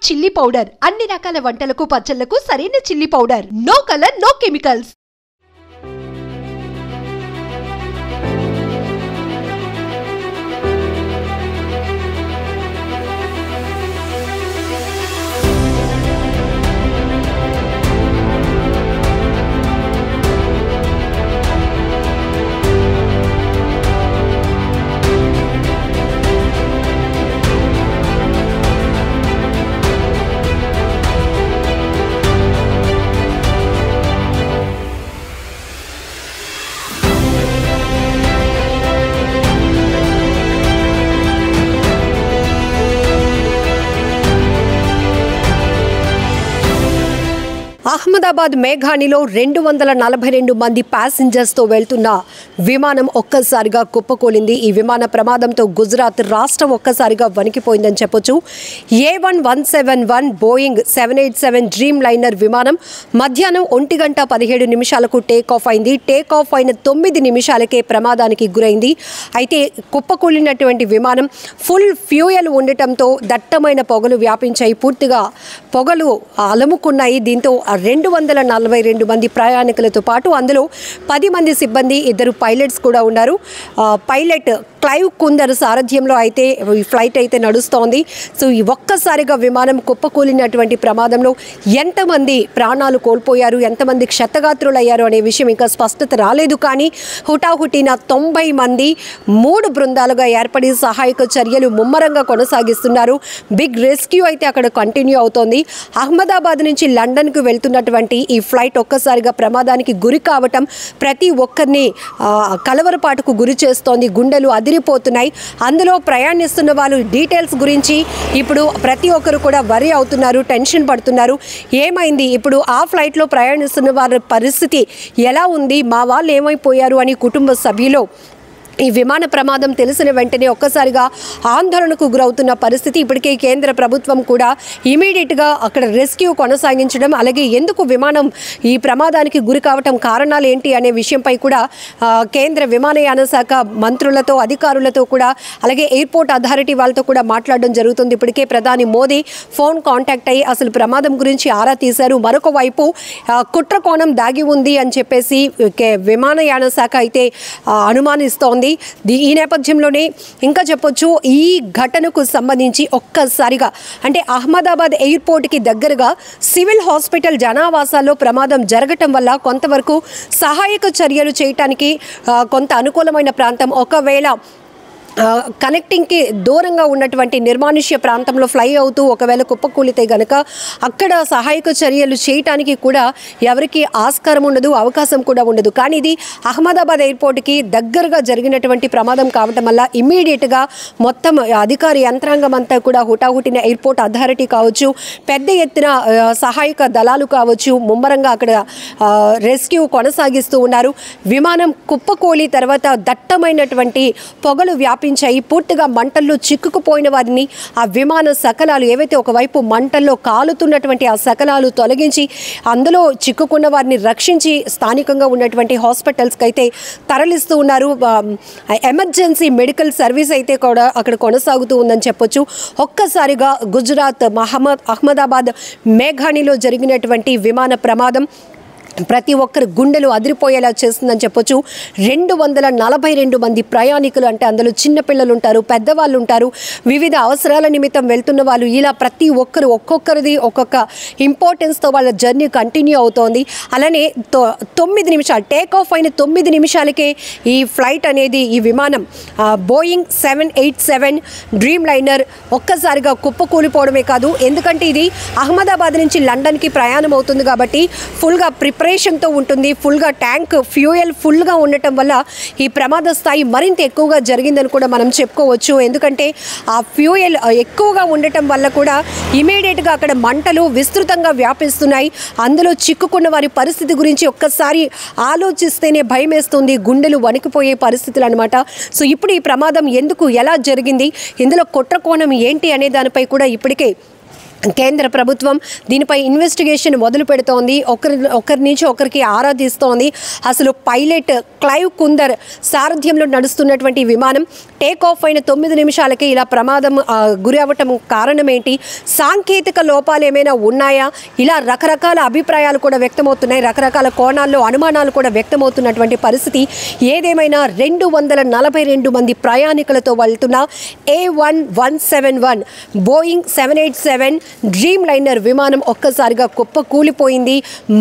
Chilli powder అన్ని రకాల వంటలకు పచ్చళ్లకు సరైన chilli powder. No colour, no chemicals. Ahmedabad మేఘానిలో 242 మంది ప్యాసింజర్స్తో వెళ్తున్న విమానం ఒక్కసారిగా కుప్పకూలింది. ఈ విమాన ప్రమాదంతో గుజరాత్ రాష్ట్రం ఒక్కసారిగా వణికిపోయిందని చెప్పొచ్చు. A1171 బోయింగ్ 787 డ్రీమ్ లైనర్ విమానం మధ్యాహ్నం 1:17 టేక్ ఆఫ్ అయింది. టేక్ ఆఫ్ అయిన 9 నిమిషాలకే ప్రమాదానికి గురైంది. అయితే కుప్పకూలినటువంటి విమానం ఫుల్ ఫ్యూయల్ ఉండటంతో దట్టమైన పొగలు వ్యాపించాయి. పూర్తిగా పొగలు అలముకున్నాయి. దీంతో 242 మంది ప్రయాణికులతో పాటు అందులో 10 మంది సిబ్బంది, 2 పైలట్స్ కూడా ఉన్నారు. పైలట్ క్లైవ్ కుందర్ సారథ్యంలో అయితే ఈ ఫ్లైట్ అయితే నడుస్తోంది. సో ఈ ఒక్కసారిగా విమానం కుప్పకూలినటువంటి ప్రమాదంలో ఎంతమంది ప్రాణాలు కోల్పోయారు, ఎంతమంది క్షతగాత్రులు అయ్యారు అనే విషయం ఇంకా స్పష్టత రాలేదు. కానీ హుటాహుటిన 90 మంది 3 బృందాలుగా ఏర్పడి సహాయక చర్యలు ముమ్మరంగా కొనసాగిస్తున్నారు. బిగ్ రెస్క్యూ అయితే అక్కడ కంటిన్యూ అవుతోంది. అహ్మదాబాద్ నుంచి లండన్కు వెళ్తున్నటువంటి ఈ ఫ్లైట్ ఒక్కసారిగా ప్రమాదానికి గురి కావటం ప్రతి ఒక్కరిని కలవరపాటుకు గురి చేస్తోంది. గుండెలు అదిరిపోతున్నాయి. అందులో ప్రయాణిస్తున్న వాళ్ళు డీటెయిల్స్ గురించి ఇప్పుడు ప్రతి ఒక్కరు కూడా వరి అవుతున్నారు, టెన్షన్ పడుతున్నారు. ఏమైంది ఇప్పుడు, ఆ ఫ్లైట్లో ప్రయాణిస్తున్న వారి పరిస్థితి ఎలా ఉంది, మా వాళ్ళు ఏమైపోయారు అని కుటుంబ సభ్యులు ఈ విమాన ప్రమాదం తెలిసిన వెంటనే ఒక్కసారిగా ఆందోళనకు గురవుతున్న పరిస్థితి. ఇప్పటికే కేంద్ర ప్రభుత్వం కూడా ఇమీడియట్గా అక్కడ రెస్క్యూ కొనసాగించడం, అలాగే ఎందుకు విమానం ఈ ప్రమాదానికి గురి కావటం, కారణాలు ఏంటి అనే విషయంపై కూడా కేంద్ర విమానయాన శాఖ మంత్రులతో, అధికారులతో కూడా, అలాగే ఎయిర్పోర్ట్ అథారిటీ వాళ్ళతో కూడా మాట్లాడడం జరుగుతుంది. ఇప్పటికే ప్రధాని మోదీ ఫోన్ కాంటాక్ట్ అయ్యి అసలు ప్రమాదం గురించి ఆరా తీశారు. మరొక వైపు కుట్ర కోణం దాగి ఉంది అని చెప్పేసి విమానయాన శాఖ అయితే అనుమానిస్తోంది. ఈ నేపథ్యంలోనే ఇంకా చెప్పొచ్చు, ఈ ఘటనకు సంబంధించి ఒక్కసారిగా అంటే అహ్మదాబాద్ ఎయిర్పోర్ట్కి దగ్గరగా సివిల్ హాస్పిటల్ జనావాసాల్లో ప్రమాదం జరగటం వల్ల కొంతవరకు సహాయక చర్యలు చేయటానికి కొంత అనుకూలమైన ప్రాంతం, ఒకవేళ కనెక్టింగ్కి దూరంగా ఉన్నటువంటి నిర్మానుష్య ప్రాంతంలో ఫ్లై అవుతూ ఒకవేళ కుప్పకూలితే గనక అక్కడ సహాయక చర్యలు చేయటానికి కూడా ఎవరికి ఆస్కారం ఉండదు, అవకాశం కూడా ఉండదు. కానీ ఇది అహ్మదాబాద్ ఎయిర్పోర్ట్కి దగ్గరగా జరిగినటువంటి ప్రమాదం కావటం వల్ల ఇమ్మీడియట్గా మొత్తం అధికార యంత్రాంగం అంతా కూడా హుటాహుటిన ఎయిర్పోర్ట్ అథారిటీ కావచ్చు, పెద్ద ఎత్తున సహాయక దళాలు కావచ్చు, ముమ్మరంగా అక్కడ రెస్క్యూ కొనసాగిస్తూ ఉన్నారు. విమానం కుప్పకూలి తర్వాత దట్టమైనటువంటి పొగలు పూర్తిగా మంటల్లో చిక్కుకుపోయిన వారిని ఆ విమాన శకలాలు ఏవైతే ఒకవైపు మంటల్లో కాలుతున్నటువంటి ఆ శకలాలు తొలగించి అందులో చిక్కుకున్న వారిని రక్షించి స్థానికంగా ఉన్నటువంటి హాస్పిటల్స్కి అయితే తరలిస్తూ ఉన్నారు. ఎమర్జెన్సీ మెడికల్ సర్వీస్ అయితే కూడా అక్కడ కొనసాగుతూ ఉందని చెప్పొచ్చు. ఒక్కసారిగా గుజరాత్ అహ్మదాబాద్ మేఘానిలో జరిగినటువంటి విమాన ప్రమాదం ప్రతి ఒక్కరు గుండెలు అదిరిపోయేలా చేస్తుందని చెప్పొచ్చు. 242 మంది ప్రయాణికులు, అంటే అందులో చిన్నపిల్లలు ఉంటారు, పెద్దవాళ్ళు ఉంటారు, వివిధ అవసరాల నిమిత్తం వెళ్తున్న వాళ్ళు, ఇలా ప్రతి ఒక్కరు ఒక్కొక్కరిది ఒక్కొక్క ఇంపార్టెన్స్తో వాళ్ళ జర్నీ కంటిన్యూ అవుతోంది. అలానే 9 నిమిషాలు టేక్ ఆఫ్ అయిన 9 నిమిషాలకే ఈ ఫ్లైట్ అనేది, ఈ విమానం బోయింగ్ 787 డ్రీమ్ లైనర్ ఒక్కసారిగా కుప్పకూలిపోవడమే కాదు, ఎందుకంటే ఇది అహ్మదాబాద్ నుంచి లండన్కి ప్రయాణం అవుతుంది కాబట్టి ఫుల్గా ప్రిపరేషన్తో ఉంటుంది. ఫుల్గా ట్యాంక్ ఫ్యూయల్ ఫుల్గా ఉండటం వల్ల ఈ ప్రమాద స్థాయి మరింత ఎక్కువగా జరిగిందని కూడా మనం చెప్పుకోవచ్చు. ఎందుకంటే ఆ ఫ్యూయల్ ఎక్కువగా ఉండటం వల్ల కూడా ఇమీడియట్గా అక్కడ మంటలు విస్తృతంగా వ్యాపిస్తున్నాయి. అందులో చిక్కుకున్న వారి పరిస్థితి గురించి ఒక్కసారి ఆలోచిస్తేనే భయం వేస్తుంది, గుండెలు వణికిపోయే పరిస్థితులు అనమాట. సో ఇప్పుడు ఈ ప్రమాదం ఎందుకు, ఎలా జరిగింది, ఇందులో కుట్ర కోణం ఏంటి అనే దానిపై కూడా ఇప్పటికే కేంద్ర ప్రభుత్వం దీనిపై ఇన్వెస్టిగేషన్ మొదలు పెడుతోంది. ఒకరి నుంచి ఒకరికి ఆరా తీస్తోంది. అసలు పైలట్ క్లైవ్ కుందర్ సారథ్యంలో నడుస్తున్నటువంటి విమానం టేక్ ఆఫ్ అయిన 9 నిమిషాలకే ఇలా ప్రమాదం గురి అవ్వటం కారణం ఏంటి, సాంకేతిక లోపాలు ఏమైనా ఉన్నాయా, ఇలా రకరకాల అభిప్రాయాలు కూడా వ్యక్తమవుతున్నాయి. రకరకాల కోణాల్లో అనుమానాలు కూడా వ్యక్తమవుతున్నటువంటి పరిస్థితి. ఏదేమైనా 242 మంది ప్రయాణికులతో వెళ్తున్న A1171 బోయింగ్ 787 డ్రీమ్ లైనర్ విమానం ఒక్కసారిగా కుప్ప కూలిపోయింది.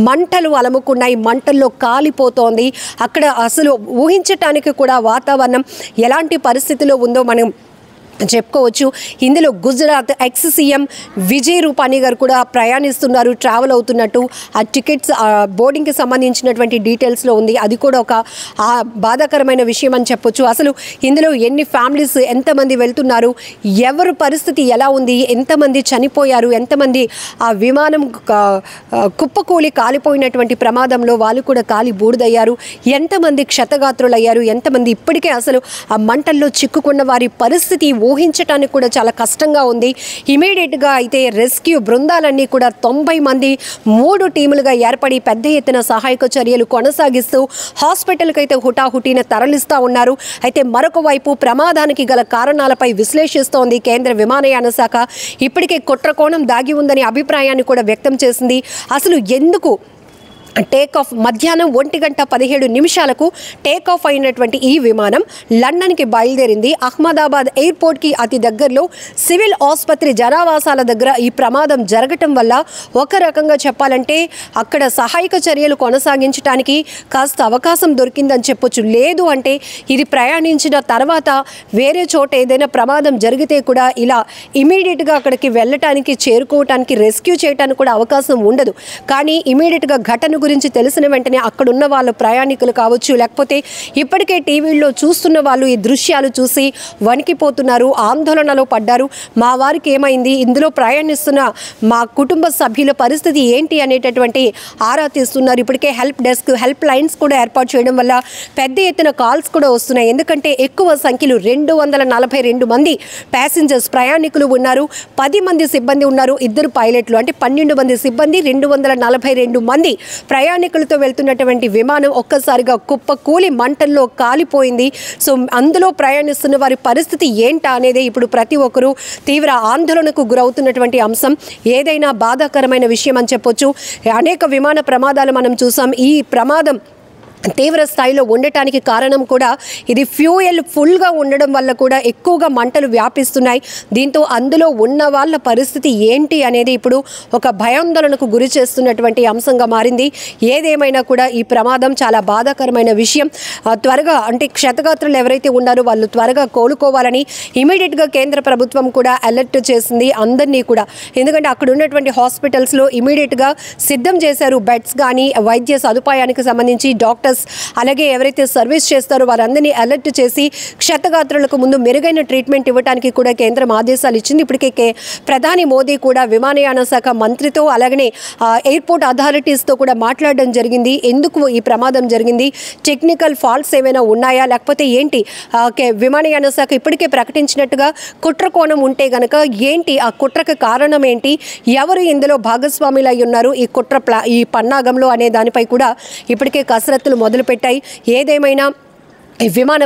మంటలు అలముకున్నాయి, మంటల్లో కాలిపోతోంది. అక్కడ అసలు ఊహించటానికి కూడా వాతావరణం ఎలాంటి పరిస్థితిలో ఉందో మనం చెప్పుకోవచ్చు. ఇందులో గుజరాత్ ఎక్స్ సీఎం విజయ్ రూపానీ గారు కూడా ప్రయాణిస్తున్నారు, ట్రావెల్ అవుతున్నట్టు. ఆ టికెట్స్ బోర్డింగ్కి సంబంధించినటువంటి డీటెయిల్స్లో ఉంది. అది కూడా ఒక బాధాకరమైన విషయం అని చెప్పొచ్చు. అసలు ఇందులో ఎన్ని ఫ్యామిలీస్, ఎంతమంది వెళ్తున్నారు, ఎవరు పరిస్థితి ఎలా ఉంది, ఎంతమంది చనిపోయారు, ఎంతమంది ఆ విమానం కుప్పకూలి కాలిపోయినటువంటి ప్రమాదంలో వాళ్ళు కూడా కాలి బూడిదయ్యారు, ఎంతమంది క్షతగాత్రులయ్యారు, ఎంతమంది ఇప్పటికే అసలు ఆ మంటల్లో చిక్కుకున్న వారి పరిస్థితి ఊహించటానికి కూడా చాలా కష్టంగా ఉంది. ఇమీడియట్గా అయితే రెస్క్యూ బృందాలన్నీ కూడా 90 మంది 3 టీములుగా ఏర్పడి పెద్ద ఎత్తున సహాయక చర్యలు కొనసాగిస్తూ హాస్పిటల్కి అయితే హుటాహుటీన తరలిస్తూ ఉన్నారు. అయితే మరొక వైపు ప్రమాదానికి గల కారణాలపై విశ్లేషిస్తోంది కేంద్ర విమానయాన శాఖ. ఇప్పటికే కుట్రకోణం దాగి ఉందని అభిప్రాయాన్ని కూడా వ్యక్తం చేసింది. అసలు ఎందుకు టేక్ ఆఫ్ మధ్యాహ్నం 1:17 టేక్ ఆఫ్ అయినటువంటి ఈ విమానం లండన్కి బయలుదేరింది. అహ్మదాబాద్ ఎయిర్పోర్ట్కి అతి దగ్గరలో సివిల్ ఆసుపత్రి జనావాసాల దగ్గర ఈ ప్రమాదం జరగటం వల్ల ఒక రకంగా చెప్పాలంటే అక్కడ సహాయక చర్యలు కొనసాగించడానికి కాస్త అవకాశం దొరికిందని చెప్పొచ్చు. లేదు అంటే ఇది ప్రయాణించిన తర్వాత వేరే చోట ఏదైనా ప్రమాదం జరిగితే కూడా ఇలా ఇమీడియట్గా అక్కడికి వెళ్ళటానికి, చేరుకోవటానికి, రెస్క్యూ చేయడానికి కూడా అవకాశం ఉండదు. కానీ ఇమీడియట్గా ఘటన గురించి తెలిసిన వెంటనే అక్కడున్న వాళ్ళు ప్రయాణికులు కావచ్చు, లేకపోతే ఇప్పటికే టీవీల్లో చూస్తున్న వాళ్ళు ఈ దృశ్యాలు చూసి వణికిపోతున్నారు, ఆందోళనలో పడ్డారు. మా వారికి ఏమైంది, ఇందులో ప్రయాణిస్తున్న మా కుటుంబ సభ్యుల పరిస్థితి ఏంటి అనేటటువంటి ఆరా తీస్తున్నారు. ఇప్పటికే హెల్ప్ లైన్స్ కూడా ఏర్పాటు చేయడం వల్ల పెద్ద ఎత్తున కాల్స్ కూడా వస్తున్నాయి. ఎందుకంటే ఎక్కువ సంఖ్యలో 242 మంది ప్యాసింజర్స్ ప్రయాణికులు ఉన్నారు, 10 మంది సిబ్బంది ఉన్నారు, 2 పైలట్లు, అంటే 12 మంది సిబ్బంది, 242 మంది ప్రయాణికులతో వెళ్తున్నటువంటి విమానం ఒక్కసారిగా కుప్ప కూలి మంటల్లో కాలిపోయింది. సో అందులో ప్రయాణిస్తున్న వారి పరిస్థితి ఏంటా అనేది ఇప్పుడు ప్రతి ఒక్కరూ తీవ్ర ఆందోళనకు గురవుతున్నటువంటి అంశం. ఏదైనా బాధాకరమైన విషయం అని చెప్పొచ్చు. అనేక విమాన ప్రమాదాలు మనం చూసాం. ఈ ప్రమాదం తీవ్ర స్థాయిలో ఉండటానికి కారణం కూడా ఇది ఫ్యూయల్ ఫుల్గా ఉండడం వల్ల కూడా ఎక్కువగా మంటలు వ్యాపిస్తున్నాయి. దీంతో అందులో ఉన్న వాళ్ళ పరిస్థితి ఏంటి అనేది ఇప్పుడు ఒక భయాందోళనకు గురి చేస్తున్నటువంటి అంశంగా మారింది. ఏదేమైనా కూడా ఈ ప్రమాదం చాలా బాధాకరమైన విషయం. త్వరగా అంటే క్షతగాత్రులు ఎవరైతే ఉన్నారో వాళ్ళు త్వరగా కోలుకోవాలని ఇమీడియట్గా కేంద్ర ప్రభుత్వం కూడా అలర్ట్ చేసింది అందరినీ కూడా. ఎందుకంటే అక్కడ ఉన్నటువంటి హాస్పిటల్స్లో ఇమీడియట్గా సిద్ధం చేశారు బెడ్స్ కానీ, వైద్య సదుపాయానికి సంబంధించి డాక్టర్స్, అలాగే ఎవరైతే సర్వీస్ చేస్తారో వారందరినీ అలర్ట్ చేసి క్షతగాత్రులకు ముందు మెరుగైన ట్రీట్మెంట్ ఇవ్వడానికి కూడా కేంద్రం ఆదేశాలు ఇచ్చింది. ఇప్పటికే ప్రధాని మోదీ కూడా విమానయాన శాఖ మంత్రితో అలాగనే ఎయిర్పోర్ట్ అథారిటీస్తో కూడా మాట్లాడడం జరిగింది. ఎందుకు ఈ ప్రమాదం జరిగింది, టెక్నికల్ ఫాల్ట్స్ ఏమైనా ఉన్నాయా, లేకపోతే ఏంటి, విమానయాన శాఖ ఇప్పటికే ప్రకటించినట్టుగా కుట్ర కోణం ఉంటే గనక ఏంటి, ఆ కుట్రకు కారణం ఏంటి, ఎవరు ఇందులో భాగస్వాములు అయి ఉన్నారు ఈ పన్నాగంలో అనే దానిపై కూడా ఇప్పటికే కసరత్తులు మొదలుపెట్టాయి. ఏదేమైనా ఈ విమాన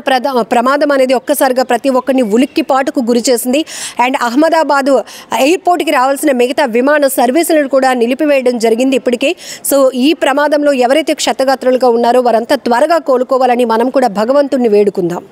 ప్రమాదం అనేది ఒక్కసారిగా ప్రతి ఒక్కరిని ఉలిక్కిపాటుకు గురి చేసింది. అండ్ అహ్మదాబాద్ ఎయిర్పోర్ట్కి రావాల్సిన మిగతా విమాన సర్వీసులను కూడా నిలిపివేయడం జరిగింది ఇప్పటికే. సో ఈ ప్రమాదంలో ఎవరైతే క్షతగాత్రులుగా ఉన్నారో వారంతా త్వరగా కోలుకోవాలని మనం కూడా భగవంతుణ్ణి వేడుకుందాం.